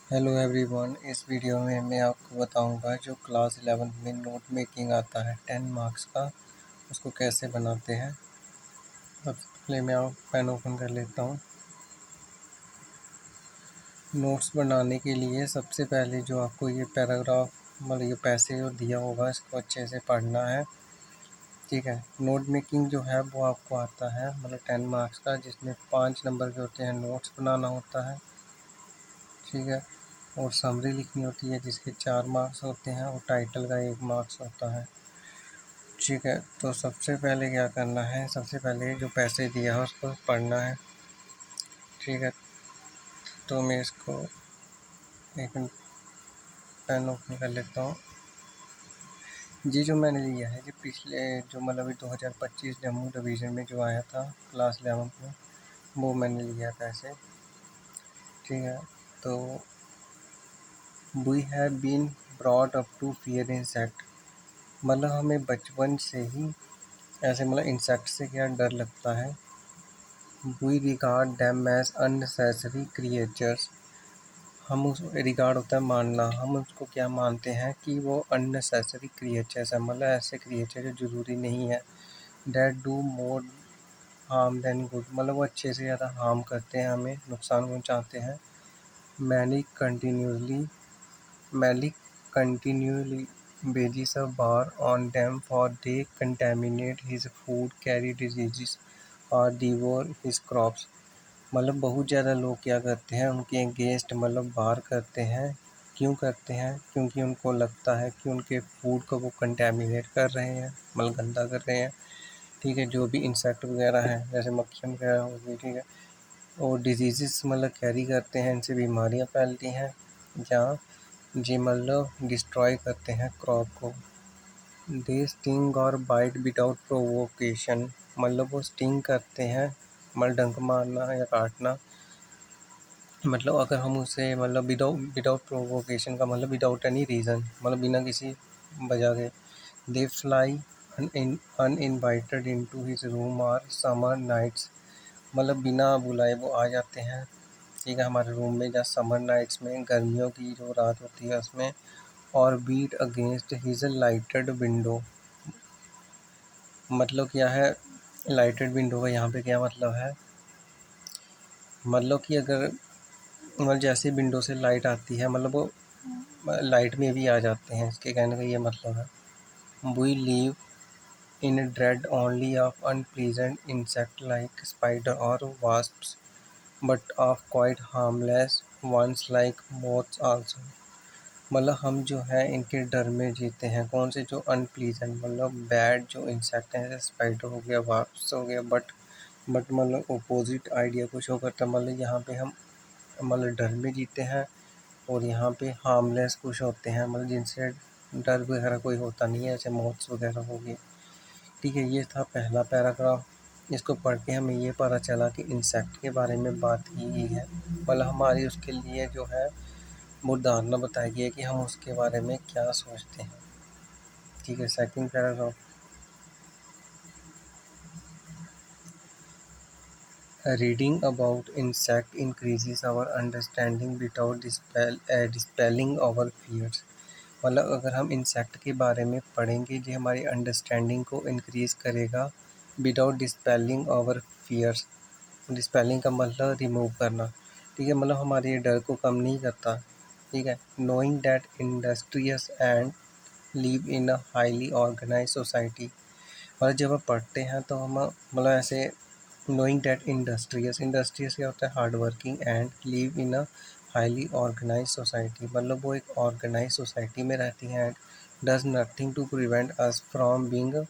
Hello everyone. इस video में मैं आपको बताऊंगा जो क्लास 11 में नोट मेकिंग आता है 10 मार्क्स का, उसको कैसे बनाते हैं। सबसे पहले मैं पेन ओपन कर लेता हूँ। नोट्स बनाने के लिए सबसे पहले जो आपको ये पैराग्राफ मतलब ये पैसे जो दिया होगा इसको अच्छे से पढ़ना है। ठीक है। नोट मेकिंग जो है वो आपको आता है 10 मार्क्स का, जिसमें 5 नंबर के होते हैं। नोट्स बनाना होता है, ठीक है, और समरी लिखनी होती है जिसके 4 मार्क्स होते हैं, और टाइटल का 1 मार्क्स होता है। ठीक है। तो सबसे पहले क्या करना है, सबसे पहले जो पैसे दिया है उसको पढ़ना है। ठीक है। तो मैं इसको एक मिनट पेन ओपन कर लेता हूँ। जी जो मैंने लिया है, जो पिछले जो 2025 जम्मू डिवीज़न में जो आया था क्लास 11 में, वो मैंने लिया पैसे। ठीक है। तो we have been brought up to fear insect, हमें बचपन से ही ऐसे इंसेक्ट से क्या डर लगता है। We regard them as unnecessary creatures, हम उस रिगार्ड होता है मानना, हम उसको क्या मानते हैं कि वो अननेसेसरी क्रिएचर्स है, ऐसे क्रिएचर जो ज़रूरी नहीं है। That do more harm then good, वो अच्छे से ज़्यादा हार्म करते हैं, हमें नुकसान पहुँचाते हैं। Many continually wages a bar on them, for they contaminate his food, carry diseases और devour his crops। बहुत ज़्यादा लोग क्या करते हैं, उनके अगेंस्ट बार करते हैं। क्यों करते हैं? क्योंकि उनको लगता है कि उनके फूड को वो कंटेमिनेट कर रहे हैं, गंदा कर रहे हैं। ठीक है। जो भी इंसेक्ट वगैरह हैं जैसे मक्खियाँ वगैरह हो गई, ठीक है, और डिजीज़ कैरी करते हैं, इनसे बीमारियाँ फैलती हैं, जहाँ जी डिस्ट्रॉय करते हैं क्रॉप को। दे स्टिंग और बाइट विदाउट प्रोवोकेशन, वो स्टिंग करते हैं, डंक मारना या काटना, अगर हम उसे विदाउट विदाउट प्रोवोकेशन का विदाउट एनी रीज़न, बिना किसी वजह के। They fly uninvited into his room और समर नाइट्स, बिना बुलाए वो आ जाते हैं, ठीक है, हमारे रूम में, या समर नाइट्स में, गर्मियों की जो रात होती है उसमें। और beat against his lighted window, क्या है लाइटेड विंडो का यहाँ पे क्या मतलब है, कि अगर जैसे विंडो से लाइट आती है, वो लाइट में भी आ जाते हैं, इसके कहने का ये मतलब है। We live in dread only of unpleasant insect like spider और wasps, but of quite harmless ones like moths also, हम जो है इनके डर में जीते हैं। कौन से? जो अनप्लीजेंट बैड जो इंसेक्ट हैं, जैसे स्पाइडर हो गया, वास्प्स हो गया, बट अपोजिट आइडिया कुछ हो करता, यहाँ पे हम डर में जीते हैं, और यहाँ पे हार्मलेस कुछ होते हैं, जिनसे डर वगैरह कोई होता नहीं है, जैसे मॉथ्स वगैरह हो गए। ठीक है। ये था पहला पैराग्राफ। इसको पढ़ के हमें ये पता चला कि इंसेक्ट के बारे में बात की गई है, हमारी उसके लिए जो है वो धारणा बताई गई है कि हम उसके बारे में क्या सोचते हैं। ठीक है। Second paragraph, reading about insect increases our understanding without dispelling our fears, अगर हम इंसेक्ट के बारे में पढ़ेंगे जो हमारी अंडरस्टैंडिंग को इंक्रीज करेगा, विदाउट डिस्पेलिंग आवर फियर्स। डिस्पेलिंग का रिमूव करना, ठीक है, हमारे ये डर को कम नहीं करता। ठीक है। Knowing that industrious and live in a highly organise society, जब हम पढ़ते हैं तो हम ऐसे नोइंग दैट इंडस्ट्रियस क्या होता है, hard working, and live in a highly organise society, वो एक ऑर्गेनाइज सोसाइटी में रहती हैं। And does nothing to prevent us from being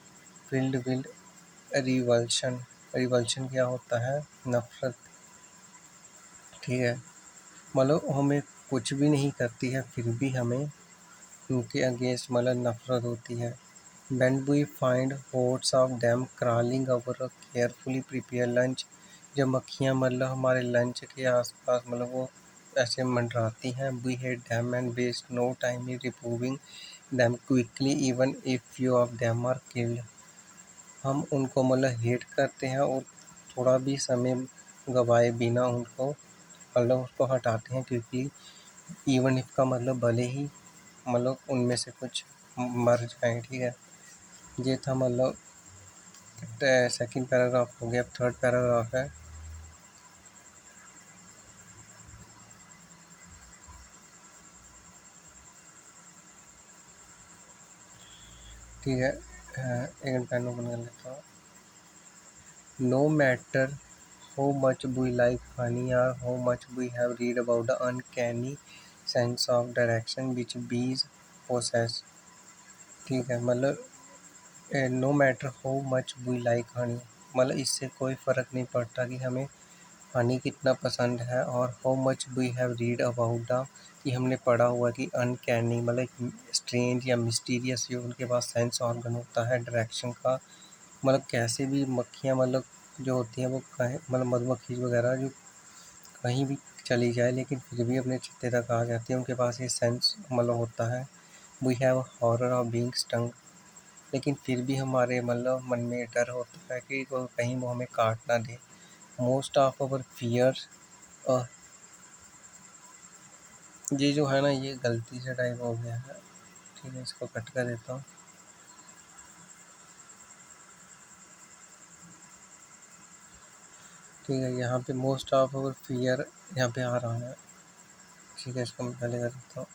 filled with revulsion, revulsion क्या होता है, नफरत। ठीक है। हमें कुछ भी नहीं करती है, फिर भी हमें उनके अगेंस्ट नफरत होती है। When we find hordes of them crawling over a carefully prepared lunch, जब मक्खियाँ हमारे लंच के आसपास वो ऐसे मंडराती हैं, we hate them and waste no time in removing them quickly even if few of them are killed। हम उनको हेट करते हैं और थोड़ा भी समय गवाए बिना उनको उसको हटाते हैं क्विकली, इवन इफ का मतलब भले ही मतलब उनमें से कुछ मर जाए, ठीक है। ये था मतलब सेकंड पैराग्राफ हो गया। अब थर्ड पैराग्राफ है, ठीक है। एक मिनट पेन ओपन कर लेता हूँ। No matter how much we like honey or how much we have read about the uncanny sense of direction which bees possess, ठीक है। मतलब no matter how much we like honey, मतलब इससे कोई फ़र्क नहीं पड़ता कि हमें हनी कितना पसंद है, और how much we have read about the, कि हमने पढ़ा हुआ कि अनकैनी मतलब स्ट्रेंज या मिस्टीरियस जो उनके पास सेंस ऑर्गन होता है डायरेक्शन का। मतलब कैसे भी मक्खियाँ मतलब जो होती हैं वो कहीं मतलब मधुमक्खी वगैरह जो कहीं भी चली जाए लेकिन फिर भी अपने छत्ते तक आ जाती है, उनके पास ये सेंस मतलब होता है। We have horror of being stung, लेकिन फिर भी हमारे मतलब मन में डर होता है कि वो कहीं वो हमें काट ना दे। मोस्ट ऑफ अवर फियर, ये जो है ना ये गलती से टाइप हो गया है, ठीक है। इसको कट कर देता हूँ, ठीक है। यहाँ पे मोस्ट ऑफ अवर फियर यहाँ पे आ रहा है, ठीक है। इसको मैं पहले कर देता हूँ,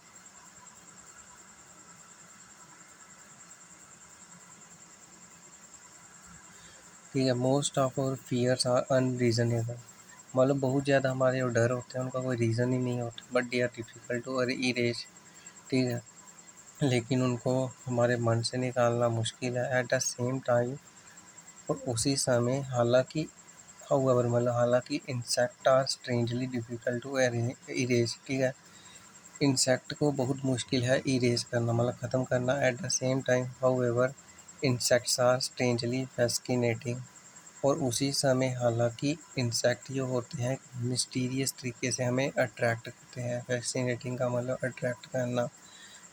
ठीक है। Most of our fears are unreasonable, मतलब बहुत ज़्यादा हमारे जो डर होते हैं उनका कोई रीज़न ही नहीं होता, but they are difficult to erase, ठीक है। लेकिन उनको हमारे मन से निकालना मुश्किल है एट द सेम टाइम, और उसी समय हालांकि हाउएवर मतलब हालांकि insect are strangely difficult to erase, ठीक है। इंसेक्ट को बहुत मुश्किल है इरेज करना मतलब ख़त्म करना। At the same time however insects are strangely fascinating, और उसी समय हालांकि इंसेक्ट जो होते हैं मिस्टीरियस तरीके से हमें अट्रैक्ट करते हैं। फैसिनेटिंग का मतलब अट्रैक्ट करना।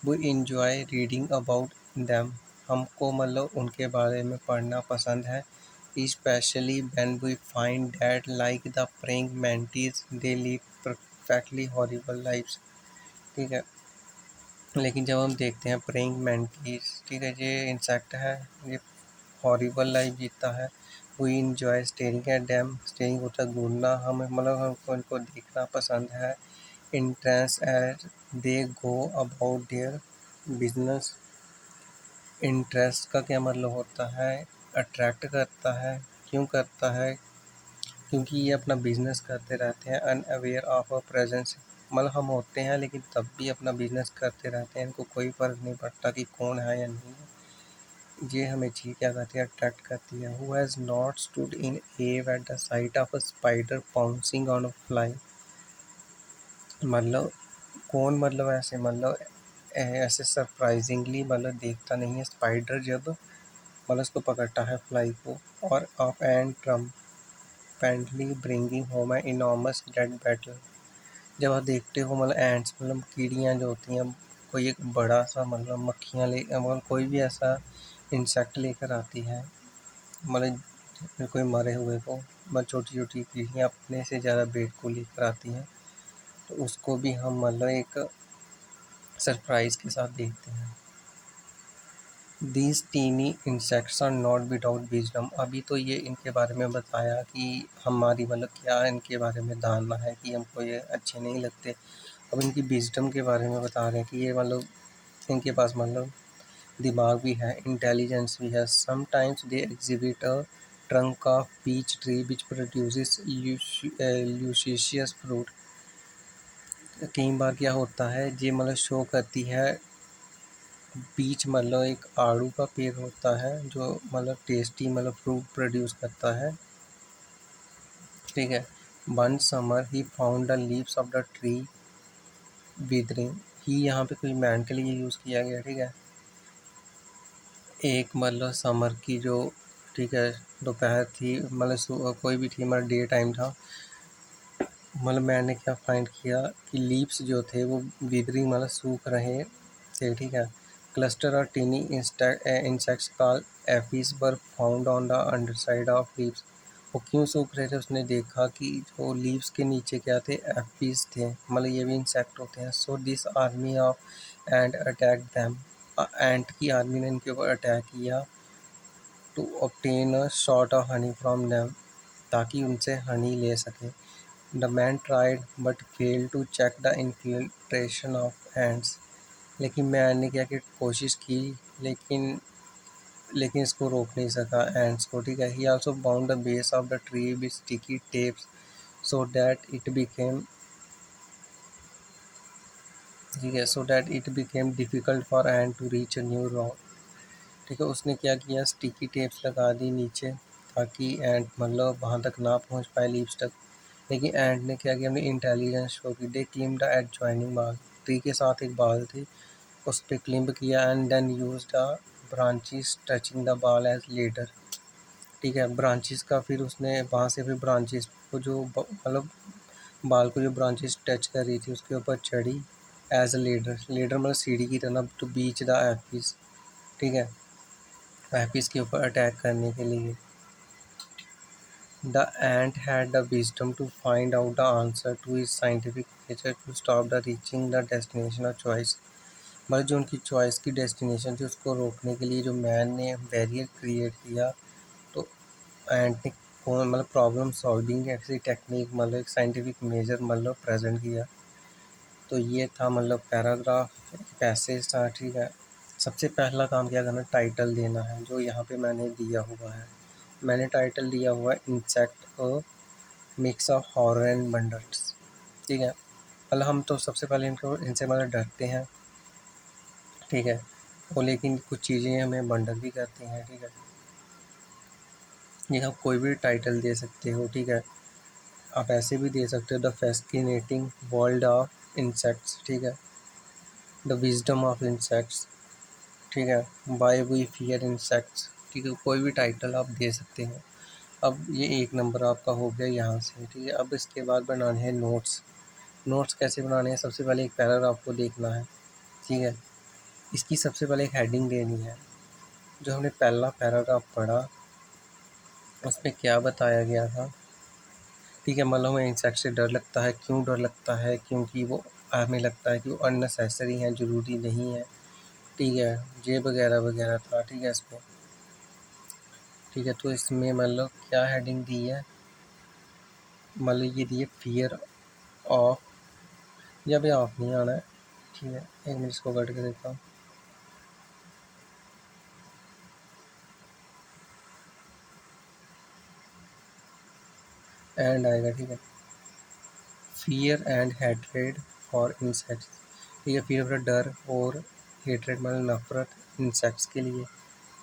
वो इंजॉय रीडिंग अबाउट देम, हमको मतलब उनके बारे में पढ़ना पसंद है। Especially when we find that like the praying mantis they lead perfectly horrible lives, ठीक है। लेकिन जब हम देखते हैं प्रेइंग मैंटीज, ठीक है, ये इंसेक्ट है, ये हॉरिबल लाइफ जीता है। We enjoy staring at them, staring होता है घूरना, हमें मतलब हमको इनको देखना पसंद है। Entrance at they go about their business, interest का क्या मतलब होता है, अट्रैक्ट करता है। क्यों करता है? क्योंकि ये अपना बिजनेस करते रहते हैं। अनअवेयर ऑफ अ प्रेजेंस, मतलब हम होते हैं लेकिन तब भी अपना बिजनेस करते रहते हैं, इनको कोई फ़र्क नहीं पड़ता कि कौन है या नहीं है। ये हमें चीज़ क्या करती है, अट्रैक्ट करती है। Who has not stood in awe at the sight of a spider pouncing on a fly, मतलब कौन मतलब ऐसे मतलब ऐसे सरप्राइजिंगली मतलब देखता नहीं है स्पाइडर जब मतलब उसको पकड़ता है फ्लाई को। और of ant triumphantly bringing home a enormous dead beetle, जब आप देखते हो मतलब एंड्स मतलब कीड़ियाँ जो होती हैं कोई एक बड़ा सा मतलब मक्खियाँ ले मतलब कोई भी ऐसा इंसेक्ट लेकर आती है, मतलब कोई मरे हुए को, मतलब छोटी छोटी कीड़ियाँ अपने से ज़्यादा वेट को लेकर आती हैं, तो उसको भी हम मतलब एक सरप्राइज़ के साथ देखते हैं। These tiny insects are not without wisdom, अभी तो ये इनके बारे में बताया कि हमारी मतलब क्या इनके बारे में धारणा है कि हमको ये अच्छे नहीं लगते। अब इनकी विजडम के बारे में बता रहे हैं कि ये मतलब इनके पास मतलब दिमाग भी है, इंटेलिजेंस भी है। Sometimes they exhibit a trunk of peach tree which produces luscious fruit, कई बार क्या होता है ये मतलब शो करती है पीच मतलब एक आड़ू का पेड़ होता है जो मतलब टेस्टी मतलब फ्रूट प्रोड्यूस करता है, ठीक है। One summer he found the leaves of the tree withering, he यहाँ पे कोई मैन के लिए यूज़ किया गया, ठीक है। एक मतलब समर की जो, ठीक है, दोपहर थी मतलब कोई भी थी मतलब डे टाइम था, मतलब मैंने क्या फाइंड किया कि लीव्स जो थे वो विदरिंग मतलब सूख रहे थे, ठीक है। क्लस्टर और tiny insects called aphids were found on the underside of leaves, वो क्यों सूख रहे थे, उसने देखा कि जो लीव्स के नीचे क्या थे, एपीज थे, मतलब ये भी इंसेक्ट होते हैं। So this army of ant attack them, ant की आर्मी ने इनके ऊपर अटैक किया to obtain a shot of honey from them, ताकि उनसे हनी ले सके। The man tried but fail to check the infiltration of ants, लेकिन मैन ने क्या कि कोशिश की, लेकिन लेकिन इसको रोक नहीं सका एंड्स को, ठीक है। He also bound the base of the tree with sticky tapes so that it became, ठीक है, so that it became difficult for ant to reach a new rock, ठीक है। उसने क्या किया, स्टिकी टेप्स लगा दी नीचे, ताकि एंट मतलब वहाँ तक ना पहुँच पाए लीव्स तक। लेकिन एंट ने क्या किया, अपनी इंटेलिजेंस शो की। They climb the adjoining wall, tree के साथ एक बाल थी, उस पर क्लिम्ब किया and then use the branches touching the wall as ladder, ठीक है। ब्रांचेस का फिर उसने वहाँ से फिर ब्रांचेस को जो मतलब बाल को जो ब्रांचेस टच कर रही थी उसके ऊपर चढ़ी एज अ लेडर, लेडर मतलब सीढ़ी की तरह, टू बीच द एपिस, ठीक है, एपिस के ऊपर अटैक करने के लिए। The ant had the wisdom to find out the answer to his scientific nature to stop the reaching the destination of choice, मतलब जो उनकी चॉइस की डेस्टिनेशन थी उसको रोकने के लिए जो मैन ने बैरियर क्रिएट किया, तो एंड ने मतलब प्रॉब्लम सॉल्विंग ऐसी टेक्निक, मतलब एक साइंटिफिक मेजर मतलब प्रेजेंट किया। तो ये था मतलब पैराग्राफ, पैसेज था, ठीक है। सबसे पहला काम क्या करना, टाइटल देना है, जो यहाँ पे मैंने दिया हुआ है। मैंने टाइटल दिया हुआ है insect a mix of horror and bundles, ठीक है। मतलब हम तो सबसे पहले इनको इनसे मतलब डरते हैं, ठीक है, और लेकिन कुछ चीज़ें हमें बंडल भी करती हैं, ठीक है। ये आप कोई भी टाइटल दे सकते हो, ठीक है। आप ऐसे भी दे सकते हो, द फैस्किनेटिंग वर्ल्ड ऑफ इंसेक्ट्स, ठीक है, द विजडम ऑफ इंसेक्ट्स, ठीक है, वाई वी फियर इंसेक्ट्स, ठीक है। कोई भी टाइटल आप दे सकते हो। अब ये एक नंबर आपका हो गया यहाँ से, ठीक है। अब इसके बाद बनाने हैं नोट्स। नोट्स कैसे बनाने हैं, सबसे पहले एक पैराग्राफ को देखना है, ठीक है। इसकी सबसे पहले एक हेडिंग देनी है। जो हमने पहला पैराग्राफ पढ़ा उसमें क्या बताया गया था, ठीक है, मतलब हमें इंसेक्ट से डर लगता है, क्यों डर लगता है, क्योंकि वो हमें लगता है कि वो अननेसेसरी हैं, ज़रूरी नहीं है, ठीक है, ये वगैरह वगैरह था, ठीक है इसमें, ठीक है। तो इसमें मतलब क्या हेडिंग दी है, मतलब ये दी है फियर ऑफ, या भी ऑफ नहीं आना है, ठीक है, एक मिनट इसको कट के देखता हूँ, एंड आएगा, ठीक है। Fear and hatred for insects, ठीक है, फियर मतलब डर, और हेट्रेड मतलब नफरत इंसेक्ट्स के लिए,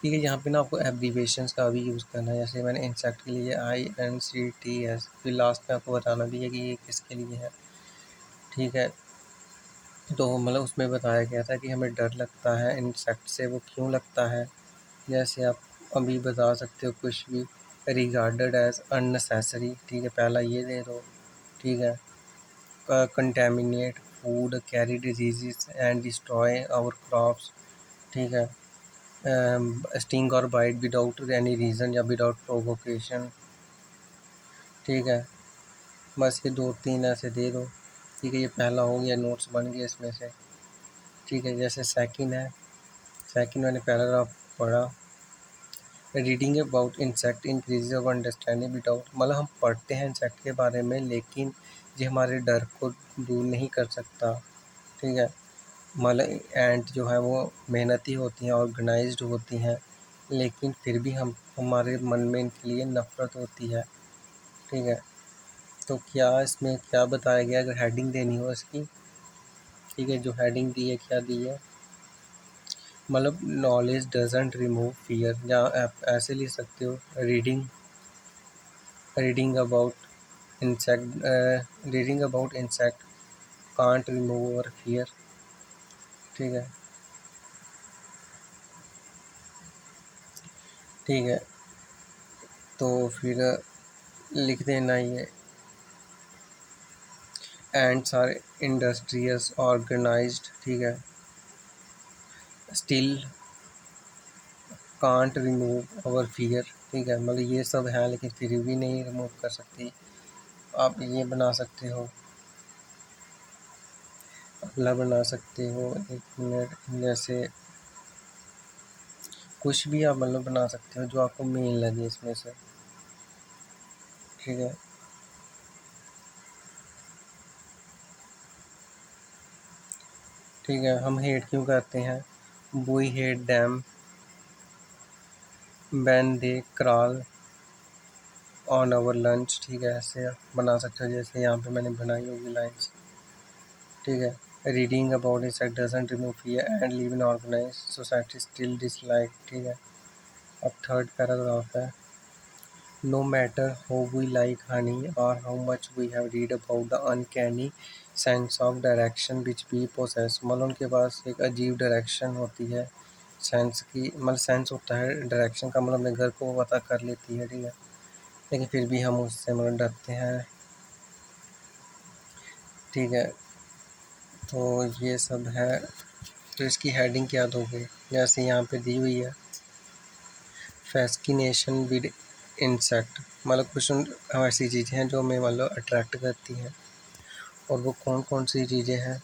ठीक है। यहाँ पे ना आपको एब्रीवेशंस का भी यूज़ करना है, जैसे मैंने इंसेक्ट के लिए INCTS, फिर लास्ट में आपको बताना भी है कि ये किसके लिए है, ठीक है। तो मतलब उसमें बताया गया था कि हमें डर लगता है इंसेक्ट से, वो क्यों लगता है, जैसे आप अभी बता सकते हो कुछ भी, रिगार्डेड एज अननेसेसरी, ठीक है, पहला ये दे दो, ठीक है। Contaminate food, carry disease and destroy our crops, ठीक है। स्टिंग और बाइट विदाउट एनी रीज़न या विदाउट प्रोवोकेशन, ठीक है। बस ये दो तीन ऐसे दे दो, ठीक है। ये पहला हो गया, नोट्स बन गए इसमें से, ठीक है। जैसे सेकंड है, सेकंड मैंने पैराग्राफ पढ़ा, reading about insect increase our understanding without, मतलब हम पढ़ते हैं इंसेक्ट के बारे में, लेकिन ये हमारे डर को दूर नहीं कर सकता, ठीक है। मतलब एंट जो है वो मेहनती होती हैं, ऑर्गेनाइज्ड होती हैं, लेकिन फिर भी हम हमारे मन में इनके लिए नफ़रत होती है, ठीक है। तो क्या इसमें क्या बताया गया, अगर हेडिंग देनी हो इसकी, ठीक है, जो हेडिंग दी है क्या दी है, मतलब नॉलेज डजंट रिमूव फियर, या आप ऐसे लिख सकते हो, reading reading about reading about insect can't remove our fear, ठीक है, ठीक है। तो फिर लिख देना ये, एंड्स आर इंडस्ट्रियस ऑर्गेनाइज्ड, ठीक है, still can't remove our fear, ठीक है, मतलब ये सब है लेकिन फिर भी नहीं रिमूव कर सकती। आप ये बना सकते हो, अगला बना सकते हो, 1 मिनट, जैसे कुछ भी आप मतलब बना सकते हो जो आपको मेन लगे इसमें से, ठीक है। ठीक है, हम हेट क्यों करते हैं? We hate them when they crawl on our lunch, ठीक है, ऐसे बना सकते हो जैसे यहाँ पे मैंने बनाई होगी लाइन्स, ठीक है। Reading about insect doesn't remove fear and live in organise society still dislike, ठीक है। अब थर्ड पैराग्राफ है, no matter how we like honey और how much we have read about the uncanny sense of direction which we possess, मतलब उनके पास एक अजीब direction होती है, सेंस की मतलब सेंस होता है डायरेक्शन का, मतलब अपने घर को पता कर लेती है, ठीक है, लेकिन फिर भी हम उससे मतलब डरते हैं, ठीक है। तो ये सब है। तो इसकी हेडिंग क्या दोगे? जैसे यहाँ पे दी हुई है, फैस्किनेशन विद इंसेक्ट, मतलब कुछ ऐसी चीज़ें हैं जो हमें मतलब अट्रैक्ट करती हैं, और वो कौन कौन सी चीज़ें हैं?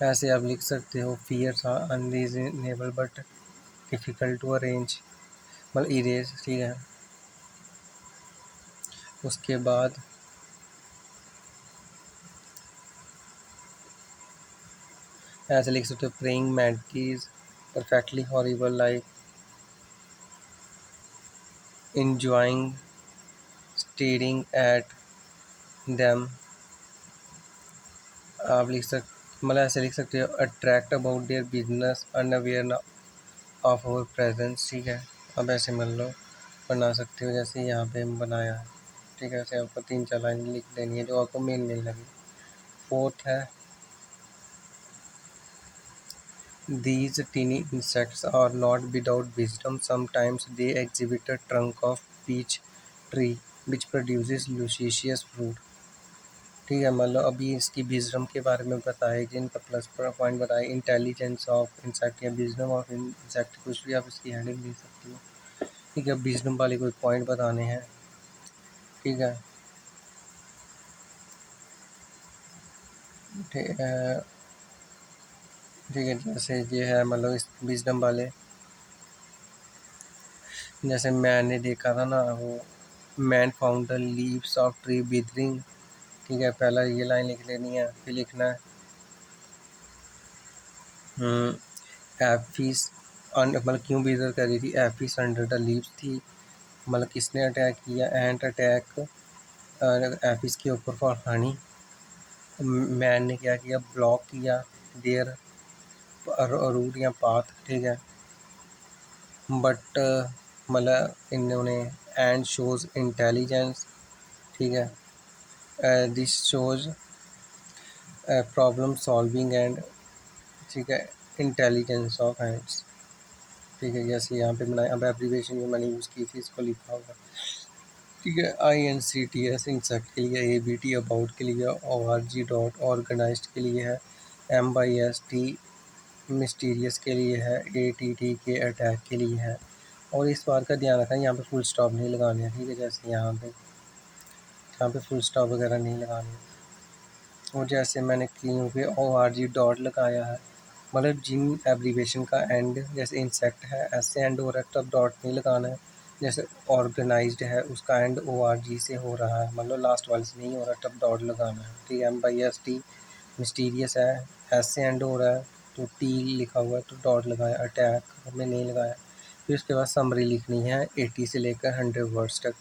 ऐसे आप लिख सकते हो, fears are unreasonable but difficult to arrange, मतलब इरेज, ठीक है। उसके बाद ऐसे लिख सकते हो, praying mantis perfectly horrible like enjoying staring at them, आप लिख सक मतलब ऐसे लिख सकते हो, attract about their business unaware of our presence, ठीक है। अब ऐसे मान लो बना सकते हो जैसे यहाँ पे हम बनाया है, ठीक है, ऐसे आपको 3-4 लाइन लिख देनी है जो आपको मेन मेन लगे। फोर्थ है, these teeny insects are not without wisdom, sometimes they exhibit a trunk of peach tree which produces luscious fruit, ठीक है, मतलब अभी इसकी विजडम के बारे में बताया, जिनका प्लस पॉइंट बताया, इंटेलिजेंस ऑफ इंसेक्ट या विजडम ऑफ इंसेक्ट, कुछ भी आप इसकी हेडिंग दे सकते हो, ठीक है। विजडम वाले कोई पॉइंट बताने हैं, ठीक है, ठीक है, ठीक है, जैसे ये है मतलब इस विजडम वाले, जैसे मैंने देखा था ना वो, man found the leaves of tree withering, ठीक है, पहला ये लाइन लिख लेनी है, फिर लिखना है एफिस, मतलब क्यों विदर कर रही थी, एफिस अंडर द लीव्स थी, मतलब किसने अटैक किया, एंट अटैक एफिस के ऊपर फॉर हनी, मैन ने क्या किया, ब्लॉक किया देयर रूट या पाथ, ठीक है, बट मतलब इन्होंने एंड शोज इंटेलिजेंस, ठीक है, this shows problem solving and, ठीक है, इंटेलिजेंस ऑफ हैंड्स, ठीक है, जैसे यहाँ पे बनाया, अब एब्रीवेशन जो मैंने यूज़ की थी इसको लिखा होगा, ठीक है। INCTS इंसेक्ट के लिए, ABT अबाउट के लिए, ORG डॉट ऑर्गेनाइज्ड के लिए है, MYST मिस्टीरियस के लिए है, ATT के अटैक के लिए है। और इस बात का ध्यान रखना, यहाँ पे फुल स्टॉप नहीं लगाने हैं, ठीक है, जैसे यहाँ पे फुल स्टॉप वगैरह नहीं लगाने हैं। और जैसे मैंने क्यों पे ORG डॉट लगाया है, मतलब जिन एब्रीवेशन का एंड जैसे इंसेक्ट है ऐसे एंड हो रहा है तब डॉट नहीं लगाना है, जैसे ऑर्गेनाइज्ड है उसका एंड ORG से हो रहा है, मतलब लास्ट वाले से नहीं हो रहा तब डॉट लगाना है, ठीक है। MYST मिस्टीरियस है, एस से एंड हो रहा है तो T लिखा हुआ है तो डॉट लगाया, अटैक हमने नहीं लगाया। फिर उसके बाद समरी लिखनी है 80 से लेकर 100 वर्ड्स तक,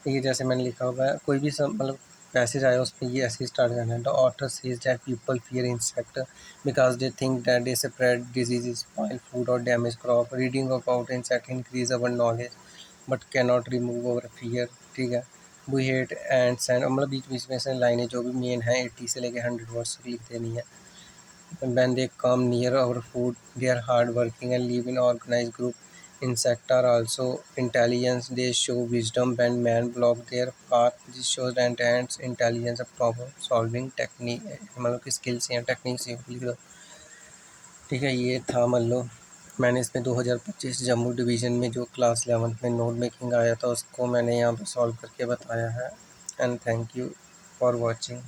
ये जैसे मैंने लिखा हुआ है, कोई भी मतलब पैसेज आया उसमें ये ऐसे ही स्टार्ट करना है, the author says that people fear insect because they think that they spread disease, spoil food और damage crop, reading about insect increase our knowledge but can not remove our fear, ठीक है। We hate ends and, मतलब बीच बीच में से लाइनें जो भी main है 80 से लेकर 100 वर्ड्स तक लिख देनी है। When they come near our food, they are hardworking and live in organized group. Insects are also intelligent. They show wisdom when man block their path. This shows that ants intelligence of problem solving technique, मतलब कि skills या techniques ये लिख दो, ठीक है। ये था मान लो मैंने इसमें 2025 जम्मू डिवीज़न में जो क्लास 11th में नोट मेकिंग आया था उसको मैंने यहाँ पर सॉल्व करके बताया है। And thank you for watching.